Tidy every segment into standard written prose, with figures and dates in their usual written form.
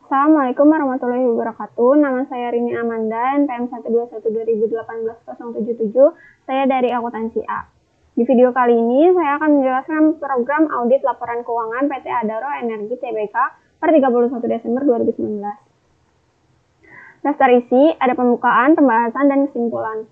Assalamualaikum warahmatullahi wabarakatuh. Nama saya Rini Amanda, NPM 121 2018-077. Saya dari akuntansi A. Di video kali ini, saya akan menjelaskan program audit laporan keuangan PT Adaro Energi Tbk per 31 Desember 2019. Daftar isi, ada pembukaan, pembahasan, dan kesimpulan.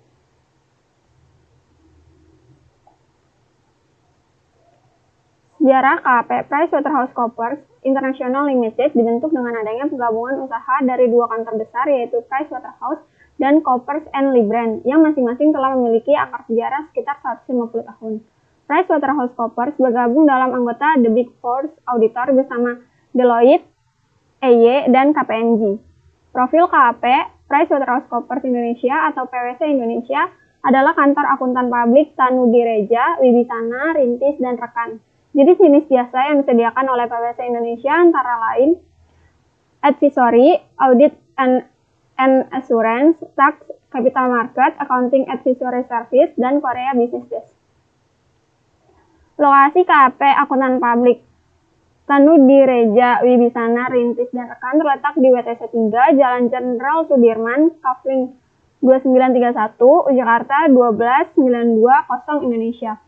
Sejarah KAP PricewaterhouseCoopers International Limited dibentuk dengan adanya penggabungan usaha dari dua kantor besar yaitu Pricewaterhouse dan Coopers & Lybrand yang masing-masing telah memiliki akar sejarah sekitar 150 tahun. PricewaterhouseCoopers bergabung dalam anggota The Big Four Auditor bersama Deloitte, EY, dan KPMG. Profil KAP PricewaterhouseCoopers Indonesia atau PwC Indonesia adalah kantor akuntan publik Tanu Direja, Wibisana, Rintis, dan Rekan. Jenis-jenis jasa yang disediakan oleh PwC Indonesia antara lain advisory, audit and assurance, tax, capital market, accounting advisory service, dan Korea Business Desk. Lokasi KAP akuntan publik Tanu Direja, Wibisana, Rintis, dan Rekan terletak di WTC 3, Jalan Jenderal Sudirman, Kafling 2931, Jakarta 12920 Indonesia.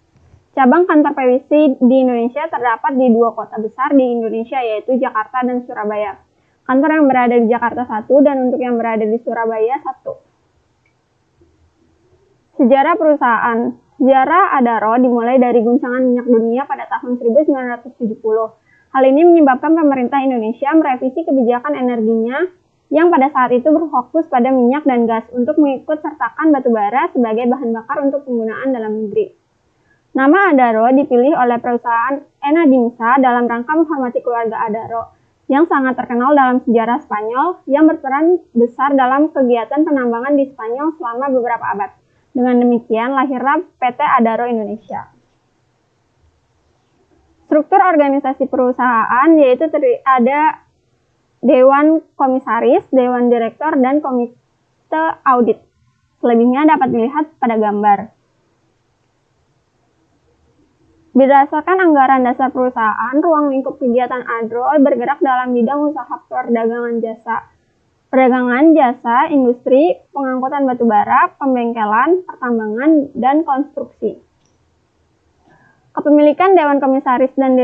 Cabang kantor PwC di Indonesia terdapat di dua kota besar di Indonesia yaitu Jakarta dan Surabaya. Kantor yang berada di Jakarta 1 dan untuk yang berada di Surabaya 1. Sejarah perusahaan. Sejarah Adaro dimulai dari guncangan minyak dunia pada tahun 1970. Hal ini menyebabkan pemerintah Indonesia merevisi kebijakan energinya yang pada saat itu berfokus pada minyak dan gas untuk mengikut sertakan batu bara sebagai bahan bakar untuk penggunaan dalam negeri. Nama Adaro dipilih oleh perusahaan Enadimsa dalam rangka menghormati keluarga Adaro yang sangat terkenal dalam sejarah Spanyol yang berperan besar dalam kegiatan penambangan di Spanyol selama beberapa abad. Dengan demikian lahirlah PT Adaro Indonesia. Struktur organisasi perusahaan yaitu ada Dewan Komisaris, Dewan Direktur, dan Komite Audit. Selebihnya dapat dilihat pada gambar. Berdasarkan anggaran dasar perusahaan, ruang lingkup kegiatan Adaro bergerak dalam bidang usaha perdagangan jasa, industri, pengangkutan batu bara, pembengkelan, pertambangan, dan konstruksi. Kepemilikan Dewan Komisaris dan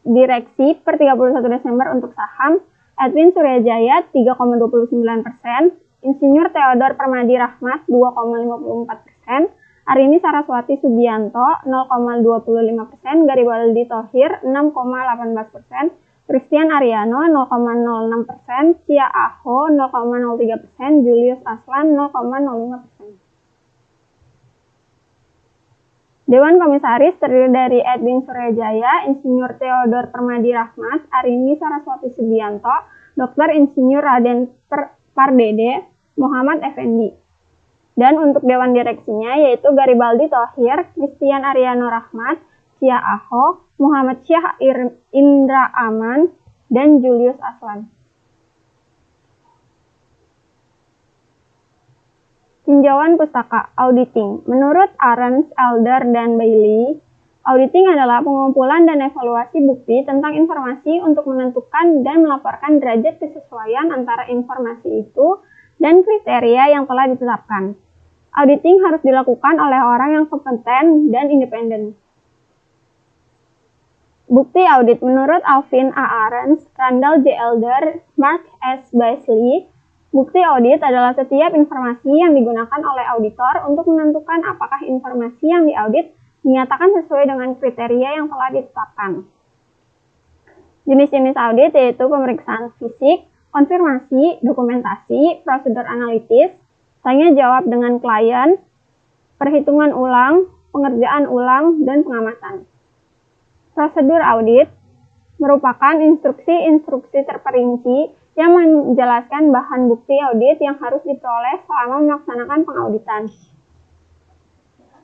Direksi per 31 Desember untuk saham, Edwin Suryajaya 3,29%, Insinyur Theodor Permadi Rahmat 2,54%, Arini Saraswati Subianto 0,25%, Garibaldi Thohir 6,18%, Christian Ariano 0,06%, Cia Aho 0,03%, Julius Aslan 0,05%. Dewan Komisaris terdiri dari Edwin Suryajaya, Insinyur Theodor Permadi Rahmat, Arini Saraswati Subianto, Dr. Insinyur Raden Pardede, Muhammad Effendi. Dan untuk Dewan Direksinya yaitu Garibaldi Thohir, Christian Ariano Rahmat, Cia Aho, Muhammad Syah Indra Aman, dan Julius Aslan. Tinjauan pustaka, auditing. Menurut Ahrens, Elder, dan Bailey, auditing adalah pengumpulan dan evaluasi bukti tentang informasi untuk menentukan dan melaporkan derajat kesesuaian antara informasi itu dan kriteria yang telah ditetapkan. Auditing harus dilakukan oleh orang yang kompeten dan independen. Bukti audit menurut Alvin A. Ahrens, Randall J. Elder, Mark S. Bailey, bukti audit adalah setiap informasi yang digunakan oleh auditor untuk menentukan apakah informasi yang diaudit dinyatakan sesuai dengan kriteria yang telah ditetapkan. Jenis-jenis audit yaitu pemeriksaan fisik, konfirmasi, dokumentasi, prosedur analitis, tanya jawab dengan klien, perhitungan ulang, pengerjaan ulang, dan pengamatan. Prosedur audit merupakan instruksi-instruksi terperinci yang menjelaskan bahan bukti audit yang harus diperoleh selama melaksanakan pengauditan.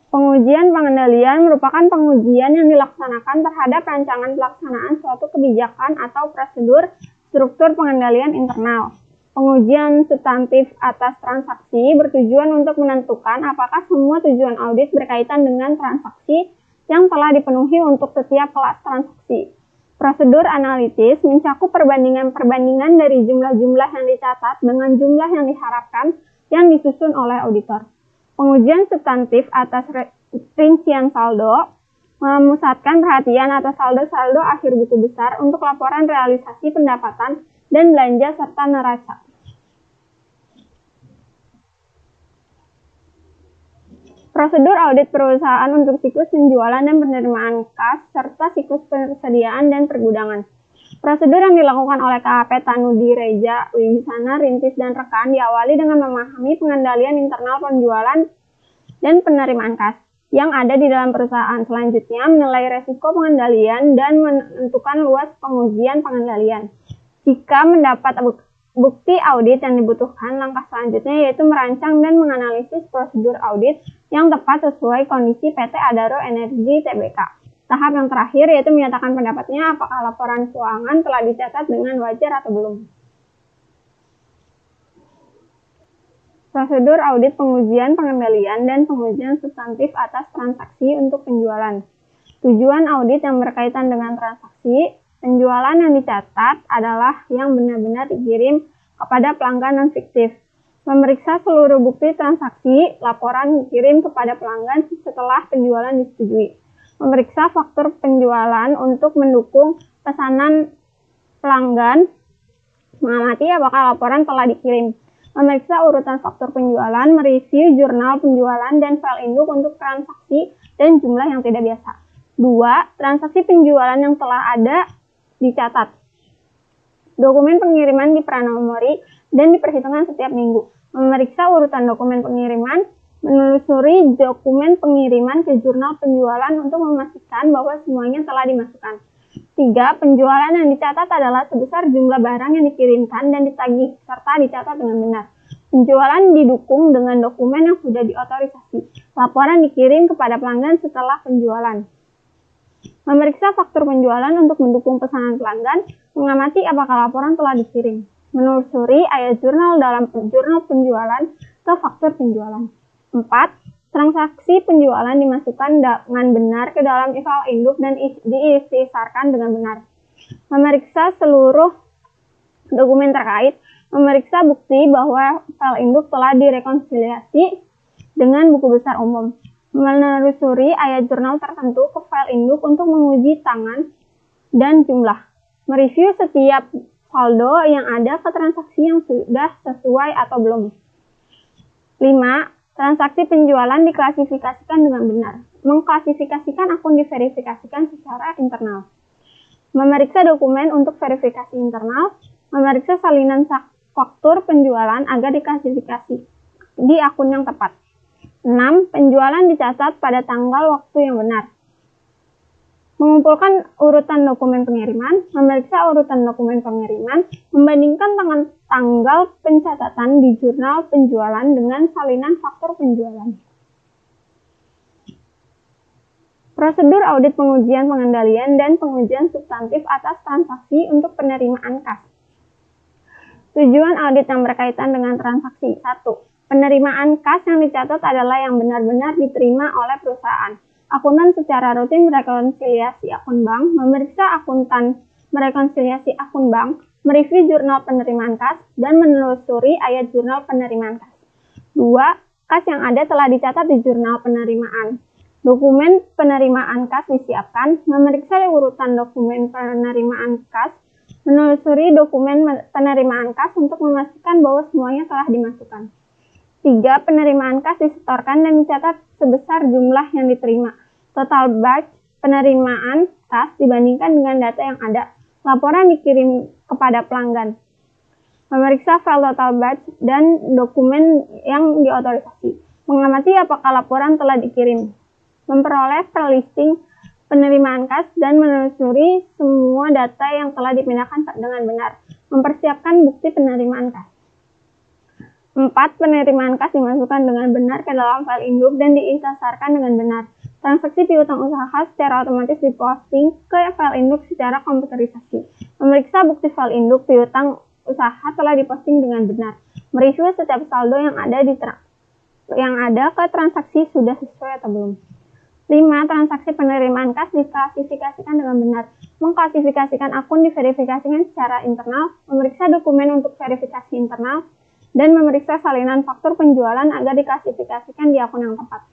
Pengujian pengendalian merupakan pengujian yang dilaksanakan terhadap rancangan pelaksanaan suatu kebijakan atau prosedur struktur pengendalian internal. Pengujian substantif atas transaksi bertujuan untuk menentukan apakah semua tujuan audit berkaitan dengan transaksi yang telah dipenuhi untuk setiap kelas transaksi. Prosedur analitis mencakup perbandingan-perbandingan dari jumlah-jumlah yang dicatat dengan jumlah yang diharapkan yang disusun oleh auditor. Pengujian substantif atas rincian saldo memusatkan perhatian atas saldo-saldo akhir buku besar untuk laporan realisasi pendapatan dan belanja serta neraca. Prosedur audit perusahaan untuk siklus penjualan dan penerimaan kas, serta siklus persediaan dan pergudangan. Prosedur yang dilakukan oleh KAP Tanudi, Reja, Wibisana, Rintis, dan rekan diawali dengan memahami pengendalian internal penjualan dan penerimaan kas yang ada di dalam perusahaan. Selanjutnya, menilai resiko pengendalian dan menentukan luas pengujian pengendalian. Jika mendapat bukti audit yang dibutuhkan, langkah selanjutnya yaitu merancang dan menganalisis prosedur audit yang tepat sesuai kondisi PT Adaro Energi Tbk. Tahap yang terakhir yaitu menyatakan pendapatnya apakah laporan keuangan telah dicatat dengan wajar atau belum. Prosedur audit pengujian pengendalian dan pengujian substantif atas transaksi untuk penjualan. Tujuan audit yang berkaitan dengan transaksi penjualan yang dicatat adalah yang benar-benar dikirim kepada pelanggan non fiktif. Memeriksa seluruh bukti transaksi laporan dikirim kepada pelanggan setelah penjualan disetujui. Memeriksa faktur penjualan untuk mendukung pesanan pelanggan. Mengamati apakah laporan telah dikirim. Memeriksa urutan faktur penjualan, mereview jurnal penjualan dan file induk untuk transaksi dan jumlah yang tidak biasa. 2. Transaksi penjualan yang telah ada dicatat. Dokumen pengiriman dipranomori dan diperhitungkan setiap minggu. Memeriksa urutan dokumen pengiriman, menelusuri dokumen pengiriman ke jurnal penjualan untuk memastikan bahwa semuanya telah dimasukkan. 3. Penjualan yang dicatat adalah sebesar jumlah barang yang dikirimkan dan ditagih, serta dicatat dengan benar. Penjualan didukung dengan dokumen yang sudah diotorisasi. Laporan dikirim kepada pelanggan setelah penjualan. Memeriksa faktur penjualan untuk mendukung pesanan pelanggan, mengamati apakah laporan telah dikirim. Menelusuri ayat jurnal dalam jurnal penjualan ke faktur penjualan. 4. Transaksi penjualan dimasukkan dengan benar ke dalam file induk dan diisarkan dengan benar. Memeriksa seluruh dokumen terkait, memeriksa bukti bahwa file induk telah direkonsiliasi dengan buku besar umum. Menelusuri ayat jurnal tertentu ke file induk untuk menguji tangan dan jumlah. Mereview setiap saldo yang ada ke transaksi yang sudah sesuai atau belum. 5. Transaksi penjualan diklasifikasikan dengan benar. Mengklasifikasikan akun diverifikasikan secara internal. Memeriksa dokumen untuk verifikasi internal. Memeriksa salinan faktur penjualan agar diklasifikasi di akun yang tepat. 6. Penjualan dicatat pada tanggal waktu yang benar. Mengumpulkan urutan dokumen pengiriman, memeriksa urutan dokumen pengiriman, membandingkan tanggal pencatatan di jurnal penjualan dengan salinan faktur penjualan. Prosedur audit pengujian pengendalian dan pengujian substantif atas transaksi untuk penerimaan kas. Tujuan audit yang berkaitan dengan transaksi. 1. Penerimaan kas yang dicatat adalah yang benar-benar diterima oleh perusahaan. Akuntan secara rutin merekonsiliasi akun bank, memeriksa akuntan merekonsiliasi akun bank, mereview jurnal penerimaan kas, dan menelusuri ayat jurnal penerimaan kas. 2. Kas yang ada telah dicatat di jurnal penerimaan. Dokumen penerimaan kas disiapkan, memeriksa urutan dokumen penerimaan kas, menelusuri dokumen penerimaan kas untuk memastikan bahwa semuanya telah dimasukkan. 3. Penerimaan kas disetorkan dan dicatat sebesar jumlah yang diterima. Total batch penerimaan kas dibandingkan dengan data yang ada. Laporan dikirim kepada pelanggan. Memeriksa file total batch dan dokumen yang diotorisasi. Mengamati apakah laporan telah dikirim. Memperoleh prelisting penerimaan kas dan menelusuri semua data yang telah dipindahkan dengan benar. Mempersiapkan bukti penerimaan kas. 4. Penerimaan kas dimasukkan dengan benar ke dalam file induk dan diisarkan dengan benar. Transaksi piutang usaha secara otomatis diposting ke file induk secara komputerisasi. Memeriksa bukti file induk piutang usaha telah diposting dengan benar. Mereview setiap saldo yang ada ke transaksi sudah sesuai atau belum. 5. 5. Transaksi penerimaan kas diklasifikasikan dengan benar. Mengklasifikasikan akun diverifikasikan secara internal, memeriksa dokumen untuk verifikasi internal, dan memeriksa salinan faktur penjualan agar diklasifikasikan di akun yang tepat.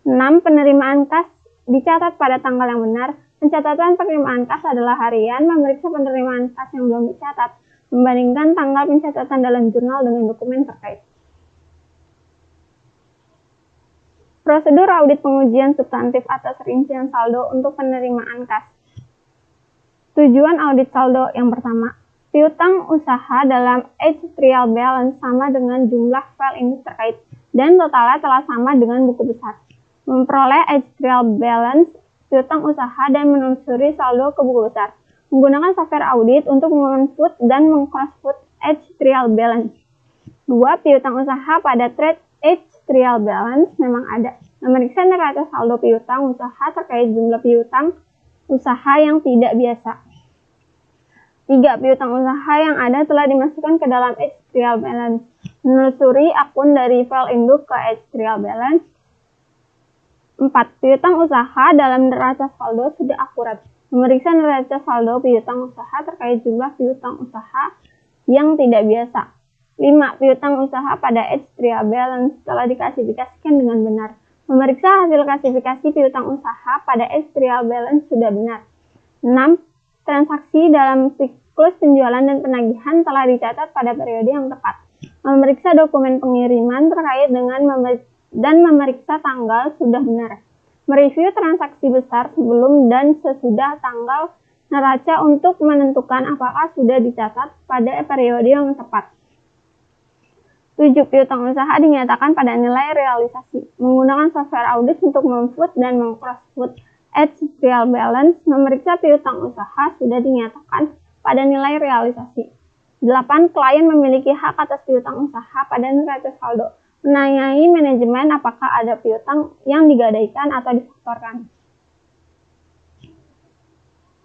6. Penerimaan kas dicatat pada tanggal yang benar. Pencatatan penerimaan kas adalah harian, memeriksa penerimaan kas yang belum dicatat, membandingkan tanggal pencatatan dalam jurnal dengan dokumen terkait. Prosedur audit pengujian substantif atas rincian saldo untuk penerimaan kas. Tujuan audit saldo yang pertama, piutang usaha dalam H trial balance sama dengan jumlah file induk terkait dan totalnya telah sama dengan buku besar. Memperoleh H trial balance piutang usaha dan menelusuri saldo ke buku besar. Menggunakan software audit untuk men-input dan meng-cross-put H trial balance. 2. Piutang usaha pada trade H trial balance memang ada. Memeriksa neraca saldo piutang usaha terkait jumlah piutang usaha yang tidak biasa. 3. Piutang usaha yang ada telah dimasukkan ke dalam H trial balance. Menelusuri akun dari file induk ke H trial balance. 4. Piutang usaha dalam neraca saldo sudah akurat. Memeriksa neraca saldo piutang usaha terkait jumlah piutang usaha yang tidak biasa. 5. Piutang usaha pada H trial balance telah diklasifikasikan dengan benar. Memeriksa hasil klasifikasi piutang usaha pada H trial balance sudah benar. 6. Transaksi dalam siklus penjualan dan penagihan telah dicatat pada periode yang tepat. Memeriksa dokumen pengiriman terkait dengan memeriksa tanggal sudah benar. Mereview transaksi besar sebelum dan sesudah tanggal neraca untuk menentukan apakah sudah dicatat pada periode yang tepat. 7. Piutang usaha dinyatakan pada nilai realisasi. Menggunakan software audit untuk mem-input dan meng-cross-put H trial balance, memeriksa piutang usaha sudah dinyatakan pada nilai realisasi. 8. Klien memiliki hak atas piutang usaha pada neraca saldo. Menanyai manajemen apakah ada piutang yang digadaikan atau difaktorkan.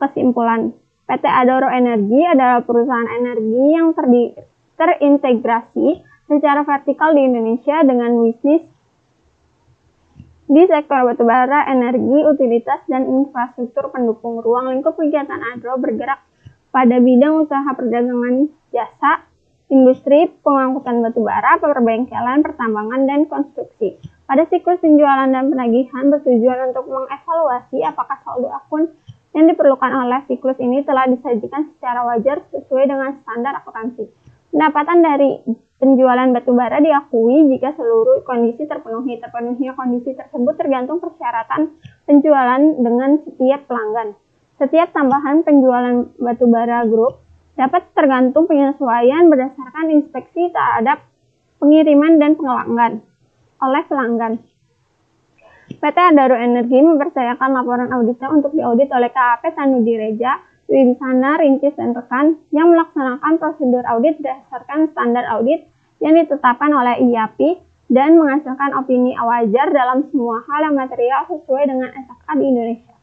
Kesimpulan, PT Adaro Energi adalah perusahaan energi yang terintegrasi secara vertikal di Indonesia dengan bisnis di sektor batubara, energi, utilitas, dan infrastruktur pendukung. Ruang lingkup kegiatan Adaro bergerak pada bidang usaha perdagangan jasa, industri, pengangkutan batubara, perbengkelan, pertambangan, dan konstruksi. Pada siklus penjualan dan penagihan bertujuan untuk mengevaluasi apakah saldo akun yang diperlukan oleh siklus ini telah disajikan secara wajar sesuai dengan standar akuntansi. Pendapatan dari penjualan batubara diakui jika seluruh kondisi terpenuhi. Terpenuhinya kondisi tersebut tergantung persyaratan penjualan dengan setiap pelanggan. Setiap tambahan penjualan batubara grup dapat tergantung penyesuaian berdasarkan inspeksi terhadap pengiriman dan pelanggan oleh pelanggan. PT Adaro Energi mempercayakan laporan auditnya untuk diaudit oleh KAP Tanudireja, Winsana, Rincis, dan rekan yang melaksanakan prosedur audit berdasarkan standar audit yang ditetapkan oleh IAPI dan menghasilkan opini wajar dalam semua hal yang material sesuai dengan SHK di Indonesia.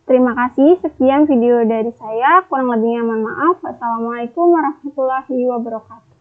Terima kasih, sekian video dari saya, kurang lebihnya mohon maaf. Wassalamualaikum warahmatullahi wabarakatuh.